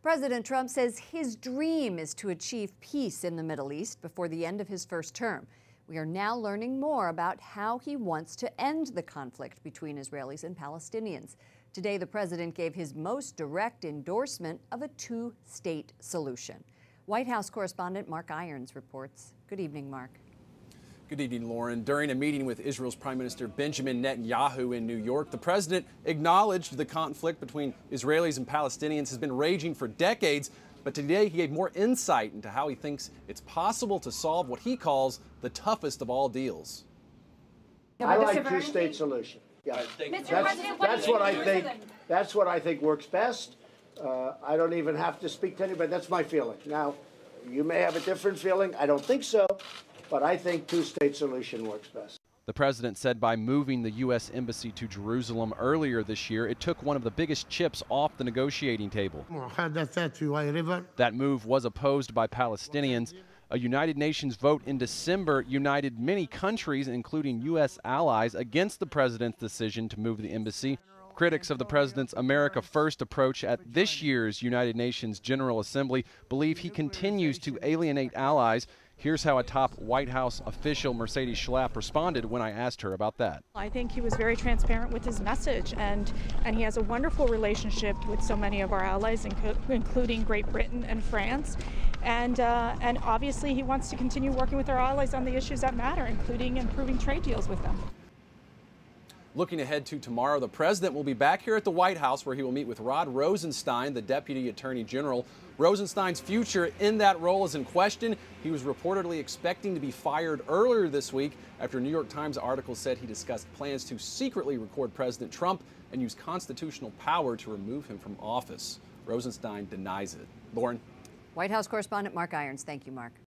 President Trump says his dream is to achieve peace in the Middle East before the end of his first term. We are now learning more about how he wants to end the conflict between Israelis and Palestinians. Today, the president gave his most direct endorsement of a two-state solution. White House correspondent Mark Irons reports. Good evening, Mark. Good evening, Lauren. During a meeting with Israel's Prime Minister Benjamin Netanyahu in New York, the president acknowledged the conflict between Israelis and Palestinians has been raging for decades, but today he gave more insight into how he thinks it's possible to solve what he calls the toughest of all deals. I like two-state solution. Yeah, that's what I think. That's what I think works best. I don't even have to speak to anybody. That's my feeling. Now, you may have a different feeling. I don't think so. But I think two-state solution works best. The president said by moving the U.S. embassy to Jerusalem earlier this year, it took one of the biggest chips off the negotiating table. That move was opposed by Palestinians. A United Nations vote in December united many countries, including U.S. allies, against the president's decision to move the embassy. Critics of the president's America First approach at this year's United Nations General Assembly believe he continues to alienate allies. Here's how a top White House official, Mercedes Schlapp, responded when I asked her about that. I think he was very transparent with his message, and he has a wonderful relationship with so many of our allies, including Great Britain and France. And obviously he wants to continue working with our allies on the issues that matter, including improving trade deals with them. Looking ahead to tomorrow, the president will be back here at the White House where he will meet with Rod Rosenstein, the Deputy Attorney General. Rosenstein's future in that role is in question. He was reportedly expecting to be fired earlier this week after a New York Times article said he discussed plans to secretly record President Trump and use constitutional power to remove him from office. Rosenstein denies it. Lauren. White House correspondent Mark Irons. Thank you, Mark.